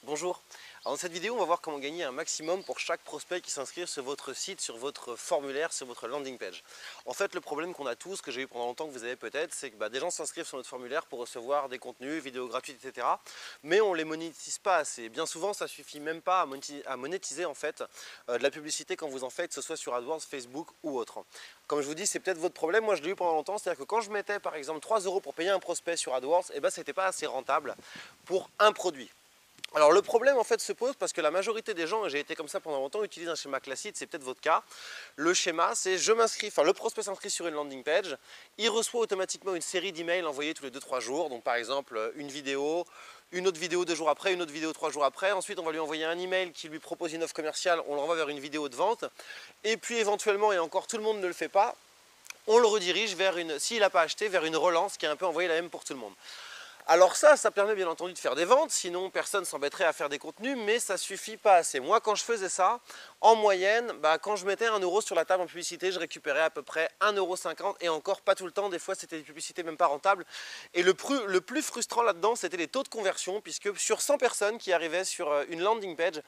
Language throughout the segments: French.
Bonjour. Alors dans cette vidéo, on va voir comment gagner un maximum pour chaque prospect qui s'inscrit sur votre site, sur votre formulaire, sur votre landing page. En fait, le problème qu'on a tous, que j'ai eu pendant longtemps, que vous avez peut-être, c'est que des gens s'inscrivent sur notre formulaire pour recevoir des contenus, vidéos gratuites, etc. Mais on ne les monétise pas assez. Bien souvent, ça ne suffit même pas à monétiser en fait, de la publicité quand vous en faites, que ce soit sur AdWords, Facebook ou autre. Comme je vous dis, c'est peut-être votre problème. Moi, je l'ai eu pendant longtemps. C'est-à-dire que quand je mettais par exemple 3 € pour payer un prospect sur AdWords, ce n'était pas assez rentable pour un produit. Alors le problème en fait se pose parce que la majorité des gens, et j'ai été comme ça pendant longtemps, utilisent un schéma classique, c'est peut-être votre cas. Le schéma c'est le prospect s'inscrit sur une landing page, il reçoit automatiquement une série d'emails envoyés tous les 2-3 jours, donc par exemple une vidéo, une autre vidéo 2 jours après, une autre vidéo 3 jours après, ensuite on va lui envoyer un email qui lui propose une offre commerciale, on le renvoie vers une vidéo de vente, et puis éventuellement, et encore tout le monde ne le fait pas, on le redirige vers s'il n'a pas acheté, vers une relance qui est un peu envoyée la même pour tout le monde. Alors ça permet bien entendu de faire des ventes, sinon personne s'embêterait à faire des contenus, mais ça ne suffit pas assez. Moi, quand je faisais ça, en moyenne, quand je mettais 1 € sur la table en publicité, je récupérais à peu près 1,50 € et encore pas tout le temps, des fois c'était des publicités même pas rentables. Et le plus frustrant là-dedans, c'était les taux de conversion, puisque sur 100 personnes qui arrivaient sur une landing page,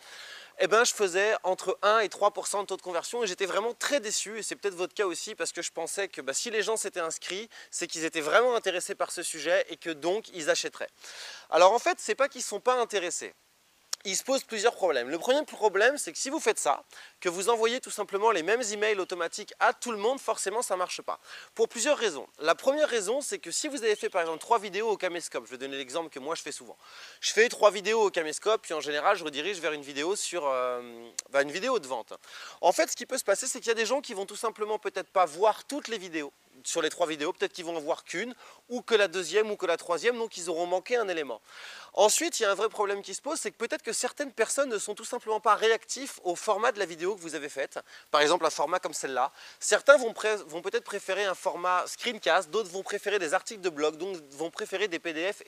je faisais entre 1 et 3% de taux de conversion et j'étais vraiment très déçu, et c'est peut-être votre cas aussi, parce que je pensais que si les gens s'étaient inscrits, c'est qu'ils étaient vraiment intéressés par ce sujet et que donc ils achèteraient. Alors en fait, c'est pas qu'ils ne sont pas intéressés. Il se pose plusieurs problèmes. Le premier problème, c'est que si vous faites ça, que vous envoyez tout simplement les mêmes emails automatiques à tout le monde, forcément ça ne marche pas. Pour plusieurs raisons. La première raison, c'est que si vous avez fait par exemple 3 vidéos au caméscope, je vais donner l'exemple que moi je fais souvent. Je fais 3 vidéos au caméscope, puis en général je redirige vers une vidéo une vidéo de vente. En fait, ce qui peut se passer, c'est qu'il y a des gens qui vont tout simplement peut-être pas voir toutes les vidéos. Sur les 3 vidéos, peut-être qu'ils vont en voir qu'une, ou que la deuxième, ou que la troisième, donc ils auront manqué un élément. Ensuite, il y a un vrai problème qui se pose, c'est que peut-être que certaines personnes ne sont tout simplement pas réactifs au format de la vidéo que vous avez faite. Par exemple, un format comme celle-là. Certains vont peut-être préférer un format screencast, d'autres vont préférer des articles de blog, d'autres vont préférer des PDF,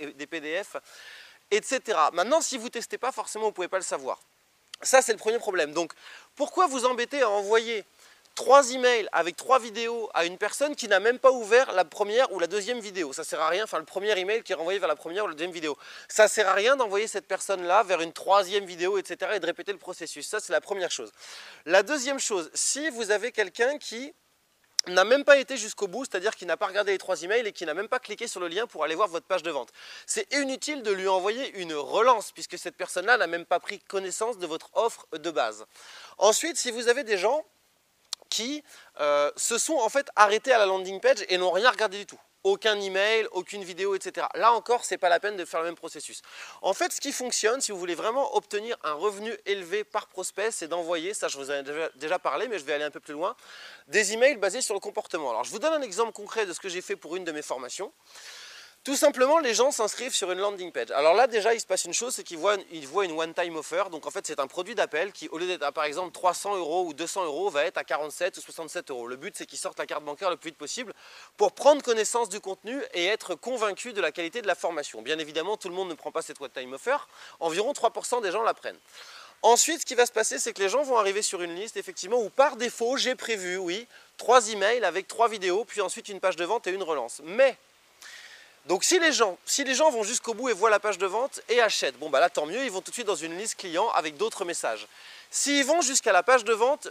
etc. Maintenant, si vous ne testez pas, forcément, vous ne pouvez pas le savoir. Ça, c'est le premier problème. Donc, pourquoi vous embêter à envoyer 3 emails avec 3 vidéos à une personne qui n'a même pas ouvert la première ou la deuxième vidéo? Ça sert à rien, le premier email qui est renvoyé vers la première ou la deuxième vidéo. Ça sert à rien d'envoyer cette personne-là vers une 3e vidéo, etc. et de répéter le processus. Ça, c'est la première chose. La deuxième chose, si vous avez quelqu'un qui n'a même pas été jusqu'au bout, c'est-à-dire qui n'a pas regardé les 3 emails et qui n'a même pas cliqué sur le lien pour aller voir votre page de vente, c'est inutile de lui envoyer une relance puisque cette personne-là n'a même pas pris connaissance de votre offre de base. Ensuite, si vous avez des gens qui se sont en fait arrêtés à la landing page et n'ont rien regardé du tout. Aucun email, aucune vidéo, etc. Là encore, ce n'est pas la peine de faire le même processus. En fait, ce qui fonctionne, si vous voulez vraiment obtenir un revenu élevé par prospect, c'est d'envoyer, ça je vous en ai déjà parlé, mais je vais aller un peu plus loin, des emails basés sur le comportement. Alors, je vous donne un exemple concret de ce que j'ai fait pour une de mes formations. Tout simplement, les gens s'inscrivent sur une landing page. Alors là, déjà, il se passe une chose, c'est qu'ils voient une one-time offer. Donc en fait, c'est un produit d'appel qui, au lieu d'être à par exemple 300 € ou 200 €, va être à 47 ou 67 €. Le but, c'est qu'ils sortent la carte bancaire le plus vite possible pour prendre connaissance du contenu et être convaincus de la qualité de la formation. Bien évidemment, tout le monde ne prend pas cette one-time offer. Environ 3% des gens la prennent. Ensuite, ce qui va se passer, c'est que les gens vont arriver sur une liste, effectivement, où par défaut, j'ai prévu, oui, 3 emails avec 3 vidéos, puis ensuite une page de vente et une relance. Mais donc si les gens vont jusqu'au bout et voient la page de vente et achètent, bon là tant mieux, ils vont tout de suite dans une liste client avec d'autres messages. S'ils vont jusqu'à la page de vente,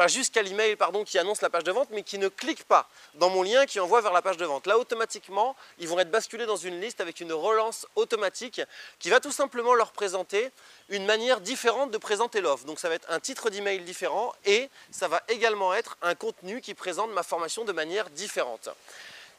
jusqu'à l'email qui annonce la page de vente, mais qui ne cliquent pas dans mon lien qui envoie vers la page de vente, là automatiquement, ils vont être basculés dans une liste avec une relance automatique qui va tout simplement leur présenter une manière différente de présenter l'offre. Donc ça va être un titre d'email différent et ça va également être un contenu qui présente ma formation de manière différente.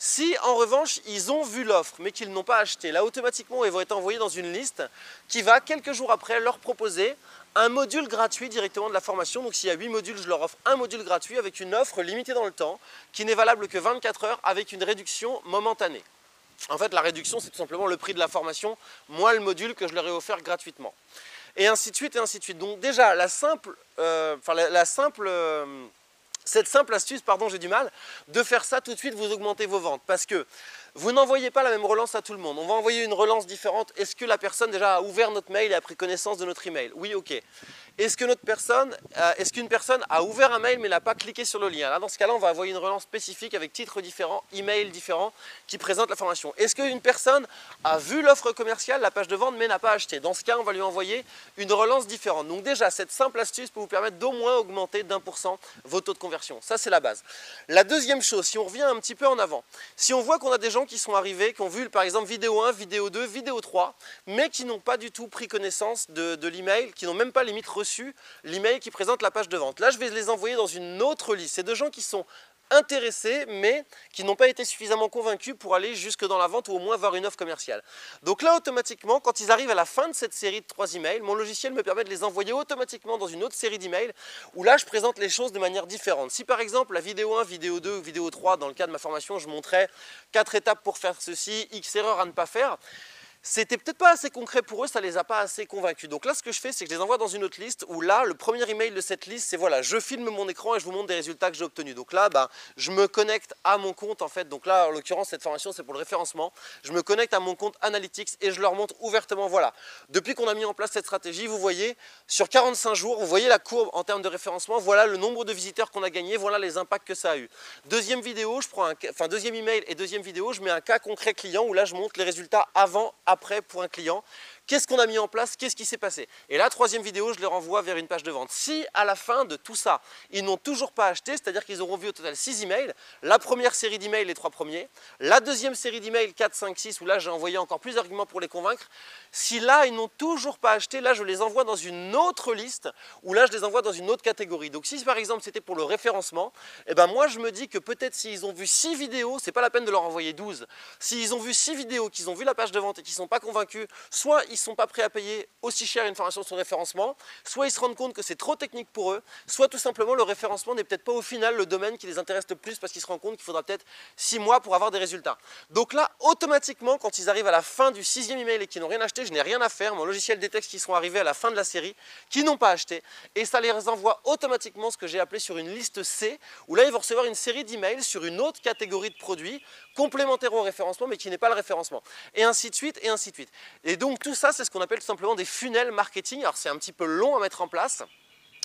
Si en revanche ils ont vu l'offre mais qu'ils n'ont pas acheté, là automatiquement ils vont être envoyés dans une liste qui va quelques jours après leur proposer un module gratuit directement de la formation. Donc s'il y a 8 modules, je leur offre un module gratuit avec une offre limitée dans le temps qui n'est valable que 24 heures avec une réduction momentanée. En fait, la réduction, c'est tout simplement le prix de la formation moins le module que je leur ai offert gratuitement. Et ainsi de suite et ainsi de suite. Donc déjà, cette simple astuce, j'ai du mal, de faire ça tout de suite, vous augmentez vos ventes. Parce que vous n'envoyez pas la même relance à tout le monde. On va envoyer une relance différente. Est-ce que la personne déjà a ouvert notre mail et a pris connaissance de notre email? Oui, ok. Est-ce qu'une personne a ouvert un mail mais n'a pas cliqué sur le lien? Là, dans ce cas-là, on va envoyer une relance spécifique avec titre différent, email différent qui présente l'information. Est-ce qu'une personne a vu l'offre commerciale, la page de vente, mais n'a pas acheté? Dans ce cas, on va lui envoyer une relance différente. Donc déjà, cette simple astuce peut vous permettre d'au moins augmenter d'1% vos taux de conversion. Ça, c'est la base. La deuxième chose, si on revient un petit peu en avant, si on voit qu'on a des gens qui sont arrivés, qui ont vu par exemple vidéo 1, vidéo 2, vidéo 3, mais qui n'ont pas du tout pris connaissance de l'email, qui n'ont même pas limite reçu l'email qui présente la page de vente. Là, je vais les envoyer dans une autre liste. C'est de gens qui sont intéressés mais qui n'ont pas été suffisamment convaincus pour aller jusque dans la vente ou au moins voir une offre commerciale. Donc là, automatiquement, quand ils arrivent à la fin de cette série de 3 emails, mon logiciel me permet de les envoyer automatiquement dans une autre série d'emails où là, je présente les choses de manière différente. Si par exemple, la vidéo 1, vidéo 2 ou vidéo 3, dans le cas de ma formation, je montrais 4 étapes pour faire ceci, X erreurs à ne pas faire, c'était peut-être pas assez concret pour eux, ça les a pas assez convaincus. Donc là, ce que je fais, c'est que je les envoie dans une autre liste où là, le premier email de cette liste, c'est voilà, je filme mon écran et je vous montre des résultats que j'ai obtenus. Donc là, je me connecte à mon compte en fait. Donc là, en l'occurrence, cette formation, c'est pour le référencement. Je me connecte à mon compte Analytics et je leur montre ouvertement, voilà. Depuis qu'on a mis en place cette stratégie, vous voyez, sur 45 jours, vous voyez la courbe en termes de référencement, voilà le nombre de visiteurs qu'on a gagné, voilà les impacts que ça a eu. Deuxième vidéo, deuxième email et deuxième vidéo, je mets un cas concret client où là, je montre les résultats avant, après pour un client. Qu'est-ce qu'on a mis en place? Qu'est-ce qui s'est passé? Et la troisième vidéo, je les renvoie vers une page de vente. Si à la fin de tout ça, ils n'ont toujours pas acheté, c'est-à-dire qu'ils auront vu au total 6 emails, la première série d'emails, les 3 premiers, la deuxième série d'emails, 4, 5, 6, où là j'ai envoyé encore plus d'arguments pour les convaincre. Si là, ils n'ont toujours pas acheté, là je les envoie dans une autre liste, où là je les envoie dans une autre catégorie. Donc si par exemple c'était pour le référencement, eh ben moi je me dis que peut-être s'ils ont vu 6 vidéos, c'est pas la peine de leur envoyer 12. S'ils ont vu 6 vidéos, qu'ils ont vu la page de vente et qu'ils ne sont pas convaincus, soit ils ne sont pas prêts à payer aussi cher une formation sur le référencement, soit ils se rendent compte que c'est trop technique pour eux, soit tout simplement le référencement n'est peut-être pas au final le domaine qui les intéresse le plus parce qu'ils se rendent compte qu'il faudra peut-être 6 mois pour avoir des résultats. Donc là, automatiquement, quand ils arrivent à la fin du 6e email et qu'ils n'ont rien acheté, je n'ai rien à faire, mon logiciel détecte qu'ils sont arrivés à la fin de la série, qui n'ont pas acheté, et ça les envoie automatiquement ce que j'ai appelé sur une liste C, où là ils vont recevoir une série d'emails sur une autre catégorie de produits complémentaires au référencement mais qui n'est pas le référencement, et ainsi de suite, et ainsi de suite. Et donc tout ça, c'est ce qu'on appelle tout simplement des funnels marketing. Alors c'est un petit peu long à mettre en place,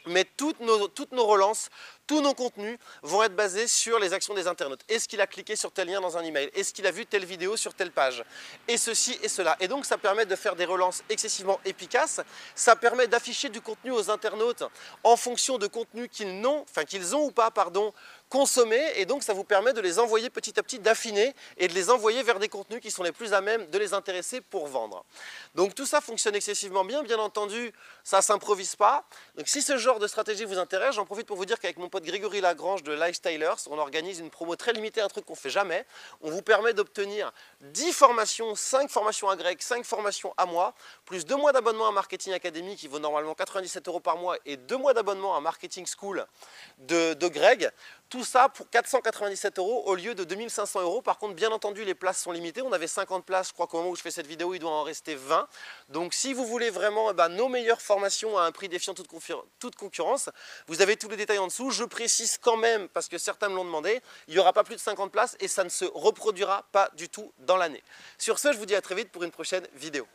mais toutes nos relances, tous nos contenus vont être basés sur les actions des internautes. Est-ce qu'il a cliqué sur tel lien dans un email? Est-ce qu'il a vu telle vidéo sur telle page? Et ceci et cela. Et donc ça permet de faire des relances excessivement efficaces. Ça permet d'afficher du contenu aux internautes en fonction de contenus qu'ils ont ou pas, consommé, et donc ça vous permet de les envoyer petit à petit, d'affiner et de les envoyer vers des contenus qui sont les plus à même de les intéresser pour vendre. Donc tout ça fonctionne excessivement bien, bien entendu, ça ne s'improvise pas. Donc si ce genre de stratégie vous intéresse, j'en profite pour vous dire qu'avec mon pote Grégory Lagrange de Lifestylers, on organise une promo très limitée, un truc qu'on ne fait jamais. On vous permet d'obtenir 10 formations, 5 formations à grec, 5 formations à moi, plus 2 mois d'abonnement à Marketing Academy qui vaut normalement 97 € par mois et 2 mois d'abonnement à Marketing School de Greg. Tout ça pour 497 € au lieu de 2500 €. Par contre, bien entendu, les places sont limitées. On avait 50 places, je crois qu'au moment où je fais cette vidéo, il doit en rester 20. Donc si vous voulez vraiment nos meilleures formations à un prix défiant toute concurrence, vous avez tous les détails en dessous. Je précise quand même, parce que certains me l'ont demandé, il n'y aura pas plus de 50 places et ça ne se reproduira pas du tout dans l'année. Sur ce, je vous dis à très vite pour une prochaine vidéo.